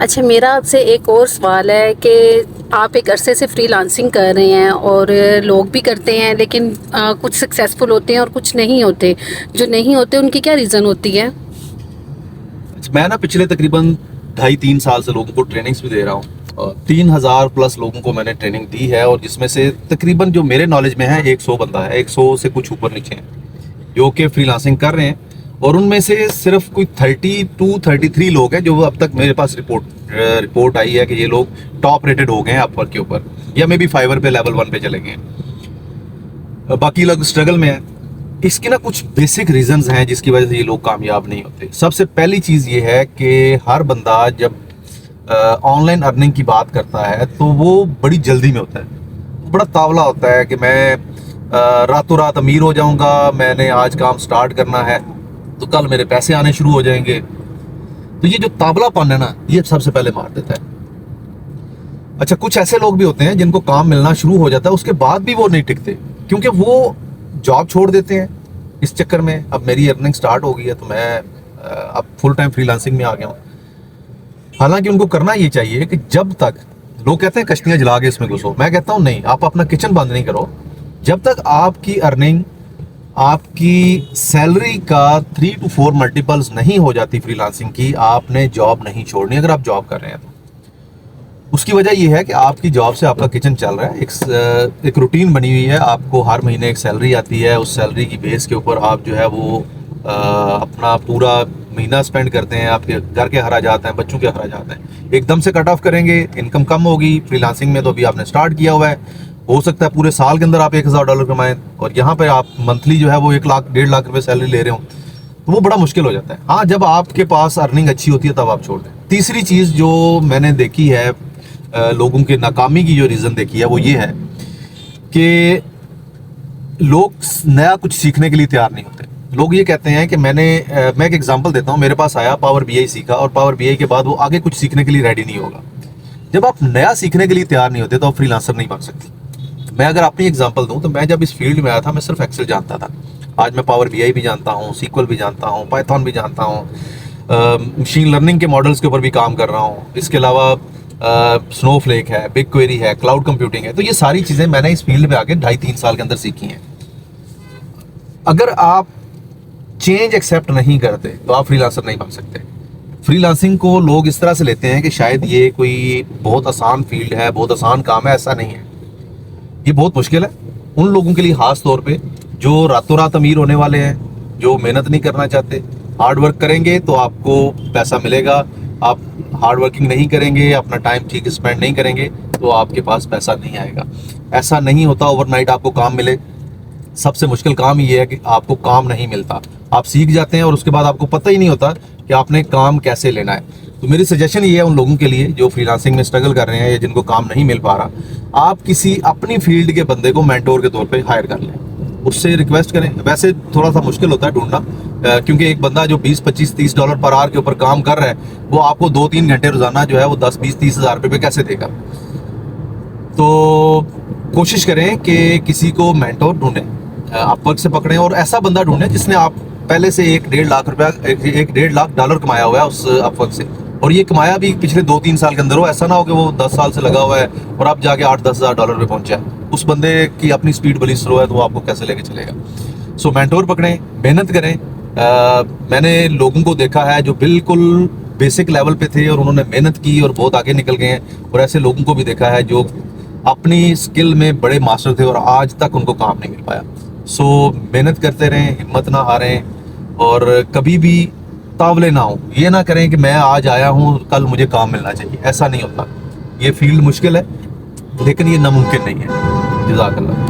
अच्छा, मेरा आपसे एक और सवाल है कि आप एक अरसे से फ्रीलांसिंग कर रहे हैं और लोग भी करते हैं, लेकिन कुछ सक्सेसफुल होते हैं और कुछ नहीं होते। जो नहीं होते उनकी क्या रीज़न होती है? मैं ना पिछले तकरीबन 2.5-3 साल से लोगों को ट्रेनिंग्स भी दे रहा हूँ और 3,000 प्लस लोगों को मैंने ट्रेनिंग दी है, और जिसमें से तकरीबन जो मेरे नॉलेज में है 100 बंदा है, 100 से कुछ ऊपर नीचे हैं जो कि फ्रीलांसिंग कर रहे हैं। और उनमें से सिर्फ कोई 32-33 लोग हैं जो अब तक मेरे पास रिपोर्ट आई है कि ये लोग टॉप रेटेड हो गए हैं अपवर्क के ऊपर, या मे बी फाइवर पे लेवल 1 पे चले गए हैं। बाकी लोग स्ट्रगल में हैं। इसके ना कुछ बेसिक रीजंस हैं जिसकी वजह से ये लोग कामयाब नहीं होते। सबसे पहली चीज़ ये है कि हर बंदा जब ऑनलाइन अर्निंग की बात करता है तो वो बड़ी जल्दी में होता है, बड़ा तावला होता है कि मैं रातों रात अमीर हो जाऊंगा, मैंने आज काम स्टार्ट करना है तो कल मेरे पैसे आने शुरू हो जाएंगे। तो ये जो तावलापन है ना, ये सबसे पहले मार देता है। अच्छा, कुछ ऐसे लोग भी होते हैं जिनको काम मिलना शुरू हो जाता है, उसके बाद भी वो नहीं टिकते क्योंकि वो जॉब छोड़ देते हैं इस चक्कर में। अब मेरी अर्निंग स्टार्ट हो गई है तो मैं अब फुल टाइम फ्रीलांसिंग में आ गया हूँ। हालांकि उनको करना ये चाहिए कि जब तक, लोग कहते हैं कश्तियां जला के इसमें घुसो, मैं कहता हूँ नहीं, आप अपना किचन बंद नहीं करो। जब तक आपकी अर्निंग आपकी सैलरी का 3 to 4 मल्टीपल्स नहीं हो जाती फ्रीलांसिंग की, आपने जॉब नहीं छोड़नी। अगर आप जॉब कर रहे हैं तो उसकी वजह यह है कि आपकी जॉब से आपका किचन चल रहा है, एक रूटीन बनी हुई है, आपको हर महीने एक सैलरी आती है, उस सैलरी की बेस के ऊपर आप जो है वो अपना पूरा महीना स्पेंड करते हैं, आपके घर के अखराजात हैं, बच्चों के अखराजात हैं। एकदम से कट ऑफ करेंगे, इनकम कम होगी। फ्रीलांसिंग में तो अभी आपने स्टार्ट किया हुआ है, हो सकता है पूरे साल के अंदर आप $1,000 कमाएं और यहाँ पे आप मंथली जो है वो 1 लाख 1.5 लाख रुपए सैलरी ले रहे हो, तो वो बड़ा मुश्किल हो जाता है। हाँ, जब आपके पास अर्निंग अच्छी होती है तब आप छोड़ दें। तीसरी चीज़ जो मैंने देखी है, लोगों के नाकामी की जो रीज़न देखी है वो ये है कि लोग नया कुछ सीखने के लिए तैयार नहीं होते। लोग ये कहते हैं कि मैं एक एग्जांपल देता हूँ, मेरे पास आया, पावर बीआई सीखा और पावर बीआई के बाद वो आगे कुछ सीखने के लिए रेडी नहीं होगा। जब आप नया सीखने के लिए तैयार नहीं होते तो आप फ्रीलांसर नहीं बन सकते। मैं अगर अपनी एग्जांपल दूं तो मैं जब इस फील्ड में आया था मैं सिर्फ एक्सेल जानता था। आज मैं पावर बीआई भी जानता हूँ, सीक्वल भी जानता हूँ, पाइथन भी जानता हूँ, मशीन लर्निंग के मॉडल्स के ऊपर भी काम कर रहा हूँ। इसके अलावा स्नोफ्लेक है, बिग क्वेरी है, क्लाउड कंप्यूटिंग है। तो ये सारी चीज़ें मैंने इस फील्ड में आके 2.5-3 साल के अंदर सीखी हैं। अगर आप चेंज एक्सेप्ट नहीं करते तो आप फ्रीलांसर नहीं बन सकते। फ्रीलांसिंग को लोग इस तरह से लेते हैं कि शायद ये कोई बहुत आसान फील्ड है, बहुत आसान काम है। ऐसा नहीं है, ये बहुत मुश्किल है उन लोगों के लिए, खास तौर पे जो रातों रात अमीर होने वाले हैं, जो मेहनत नहीं करना चाहते। हार्ड वर्क करेंगे तो आपको पैसा मिलेगा, आप हार्ड वर्किंग नहीं करेंगे, अपना टाइम ठीक स्पेंड नहीं करेंगे तो आपके पास पैसा नहीं आएगा। ऐसा नहीं होता ओवरनाइट आपको काम मिले। सबसे मुश्किल काम ये है कि आपको काम नहीं मिलता, आप सीख जाते हैं और उसके बाद आपको पता ही नहीं होता कि आपने काम कैसे लेना है। तो मेरी सजेशन ये है उन लोगों के लिए जो फ्रीलांसिंग में स्ट्रगल कर रहे हैं या जिनको काम नहीं मिल पा रहा, आप किसी अपनी फील्ड के बंदे को मेंटोर के तौर पे हायर कर लें, उससे रिक्वेस्ट करें। वैसे थोड़ा सा मुश्किल होता है ढूंढना, क्योंकि एक बंदा जो 20, 25, $30 पर आवर के ऊपर काम कर रहा है वो आपको 2-3 घंटे रोजाना जो है वो 10, 20, 30 हज़ार रुपये कैसे देगा। तो कोशिश करें कि किसी को मेंटोर ढूंढें, अपवर्क से पकड़ें और ऐसा बंदा ढूंढें जिसने आप पहले से $1.5 लाख कमाया हुआ है उस अपवर्क से, और ये कमाया भी पिछले 2-3 साल के अंदर हो। ऐसा ना हो कि वो 10 साल से लगा हुआ है और आप जाके $8-10 हज़ार पे पहुंचा है। उस बंदे की अपनी स्पीड बड़ी स्लो है तो वो आपको कैसे लेके चलेगा। सो मेंटोर पकड़ें, मेहनत करें। मैंने लोगों को देखा है जो बिल्कुल बेसिक लेवल पे थे और उन्होंने मेहनत की और बहुत आगे निकल गए हैं, और ऐसे लोगों को भी देखा है जो अपनी स्किल में बड़े मास्टर थे और आज तक उनको काम नहीं मिल पाया। सो मेहनत करते रहें, हिम्मत ना हारें और कभी भी तावले ना हो। ये ना करें कि मैं आज आया हूँ कल मुझे काम मिलना चाहिए, ऐसा नहीं होता। ये फील्ड मुश्किल है लेकिन ये नामुमकिन नहीं है। जज़ाकल्लाह।